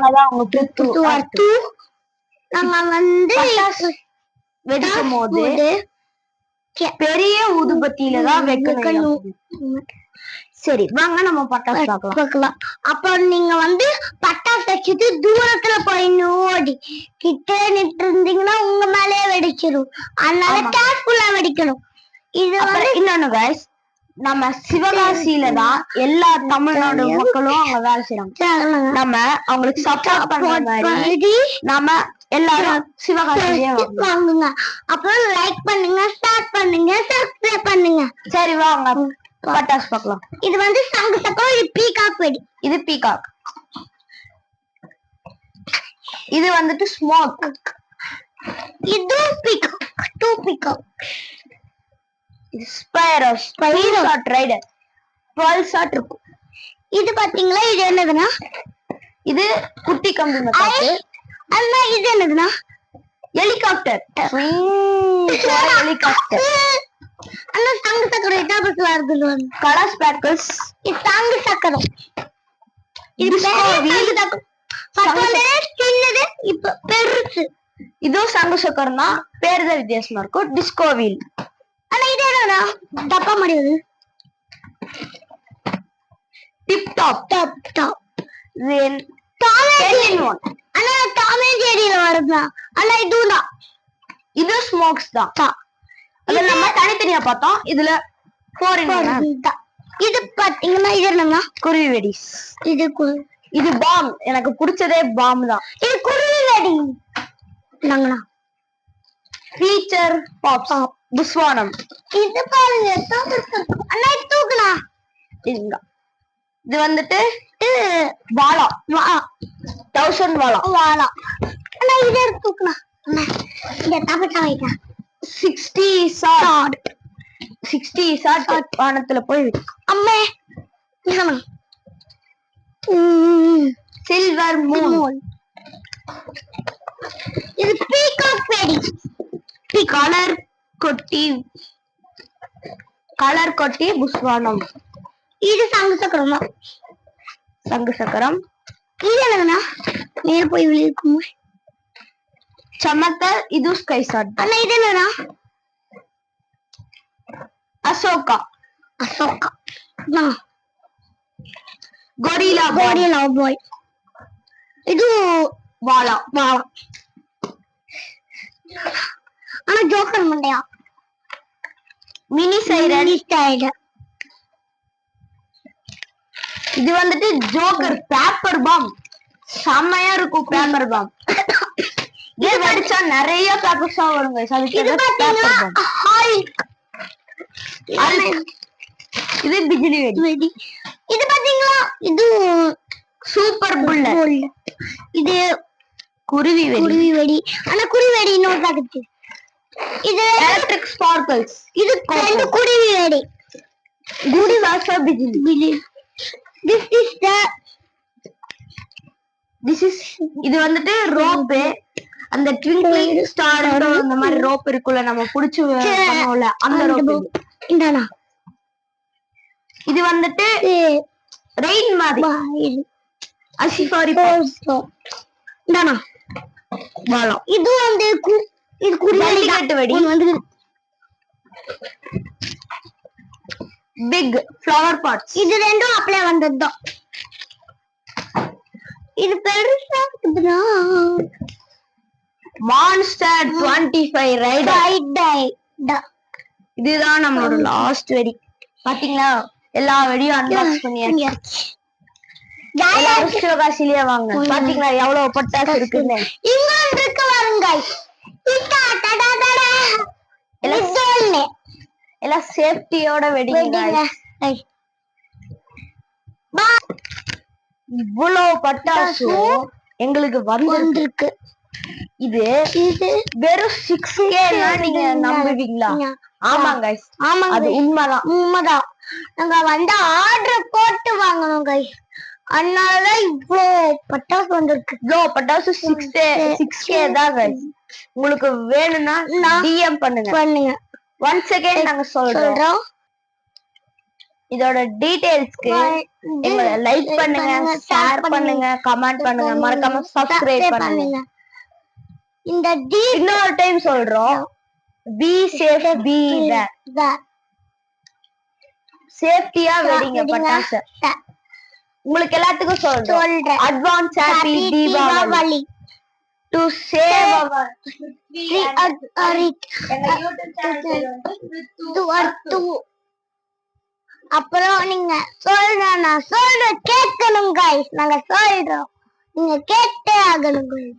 நாங்கதான் அவங்க நாங்க வந்து வெடிக்கும் போது பெரிய ஊதுபத்தியில தான் வைக்கணும். சரி வாங்க நம்ம பட்டாசு பார்க்கலாம். அப்ப நீங்க வந்து பட்டாசு வச்சுட்டு தூரத்துல போய் ஓடி கிட்ட நின்று இருந்தீங்கன்னா உங்க மேலே வெடிச்சிடும். அதனால கேர்ஃபுல்லா வெடிக்கணும். இது இன்னொன்னு கைஸ், நம்ம சிவகாசியில தான் எல்லா தமிழ்நாடு மக்களும் அங்க வேலை செய்யறாங்க. நம்ம அவங்களுக்கு சப்போர்ட் பண்ற மாதிரி நம்ம எல்லாரும் சிவகாசியிலே வாங்குங்க. அப்புறம் லைக் பண்ணுங்க, ஷேர் பண்ணுங்க, சப்ஸ்கிரைப் பண்ணுங்க. சரி வாங்க பட்டாசு பார்க்கலாம். இது வந்து சங்கு சக்கரம், இது பீகாக் வெடி. இது பீகாக். இது வந்துட்டு ஸ்மோக். இது பீகாக், டூ பீகாக். இது ஸ்பைரோ ஷாட் ரைடர் 12 ஷாட் இருக்கும். இது பாத்தீங்களா, இது என்னதுன்னா இது குட்டி கம்பி மெத்தாடு. அண்ணா இது என்னதுன்னா ஹெலிகாப்டர். ஹெலிகாப்டர். அண்ணா சங்கு சக்கரம் எட்டாபத்துல வருது. Colour sparkles. இது சங்கு சக்கரம். இது சங்கு சக்கரம். சின்னது இப்ப பெருசு. இதுவும் சங்கு சக்கரம் தான், பேரு தான் வித்தியாசமா இருக்கும். Disco wheel. ஆனா இது என்னன்னா டப்பா மாதிரி டிப் டாப். Top top. ஆனா டாம் அண்ட் ஜெர்ரில வருதா? ஆனா இதுதான். இது ஸ்மோக்ஸ் தான். அது நம்ம தனித்தனியா பார்த்தோம். இதுல 4 in 1. இது பாத்தீங்கன்னா இது என்னன்னா குருவி வெடி. இது பாம். எனக்கு பிடிச்சதே பாம் தான். இது குருவி வெடி. நாங்களா ஃபீச்சர் பாப்ஸ் புஸ்வானம். இது பாருங்க, அண்ணா தூக்குனா. இது வந்துட்டு வாலா 1000 வாலா. அண்ணா இது தூக்குனா. அண்ணா இந்த தப்பட்டா வைக்க 60 ஷாட் வானத்துல போய் அம்மே. Silver Moon. இது பீகாக் வெடி. கலர் கொட்டி புஸ்வானம். இது சங்கு சக்கரம். சங்கு சக்கரம். இது என்னதுன்னா மேல போய் விழுக்கும் சமக்க. இது ஸ்கை ஷாட். அண்ணா இது என்னன்னா அசோகா. கொரில்லா பாய். இது வாலா. ஆனா ஜோக்கர் மண்டையா. Mini siren. இது வந்துட்டு ஜோக்கர் பேப்பர் பாம். செம்மையா இருக்கும் பேப்பர் பாம். இது வெடிச்சா நிறைய பேப்பர்ஸ் வருங்க. இது பிஜிலி வெடி. இது பாத்தீங்களா, இது சூப்பர் புல்லட். இது குருவி வெடி. ஆனா குருவி வெடி இன்னொரு பாக்குது. இது எலக்ட்ரிக் ஸ்பார்க்கிள்ஸ். இது ரெண்டு குருவி வெடி. குடி வாசா பிஜிலி. இது வந்துட்டு ரோப். அந்த ட்விங்கிளிங் ஸ்டார் அந்த மாதிரி ரோப் இருக்குல்ல, நம்ம புடிச்சு பண்ணுவோம்ல, அந்த ரோப். இந்தானா இது வந்துட்டு ரெயின் மாதிரி. அசிஃபாரி இந்தானா வாலா. இது வந்து இது குருவி வெடி வந்து பிக் ஃப்ளவர் பாட்ஸ். இது ரெண்டும் அப்ளை வந்ததுதான். இது பெருசா இருக்குதுனா மான்ஸ்டர் 25 ரைடர். இதுதான் நம்மளோட லாஸ்ட் வெடி. பாத்தீங்களா, எல்லா வெடியும் அன்பாக்ஸ் பண்ணியாச்சு. எல்லாரும் சிவகாசிலேயே வாங்க. பாத்தீங்களா எவ்வளவு பட்டாசு இருக்குன்னு. இங்க இருக்கு வாருங்க. எல்லாம் சேஃப்டியோட வெடிங்க. இவ்வளவு பட்டாசு எங்களுக்கு வந்திருக்கு. இது வெறும் 6K. நீங்க நம்புவீங்களா? ஆமாங்க, அது உண்மைதான். நாங்க வந்து ஆர்டர் போட்டு வாங்கணும் கைஸ். அதனாலதான் இவ்வளோ பட்டாசு வந்திருக்கு. இவ்வளோ பட்டாசு 6K தான் கைஸ். உங்களுக்கு வேணும்னா DM பண்ணுங்க. 1 செகண்ட் நாங்க சொல்றோம். இதோட டீடைல்ஸ்க்கு எங்களை லைக் பண்ணுங்க, ஷேர் பண்ணுங்க, கமெண்ட் பண்ணுங்க, மறக்காம சப்ஸ்கிரைப் பண்ணுங்க. இந்த இன்னொரு டைம் சொல்றோம், பி சேஃப் பி சேஃப்டியா வெடிங்க பட்டாசு. உங்களுக்கு எல்லாத்துக்கும் சொல்றேன், advance happy Deepavali to save our அப்புறம் நீங்க சொல்றேன், நான் சொல்ற கேட்கணும் guys. நாங்க சொல்றோம், நீங்க கேட்டே ஆகணும் guys.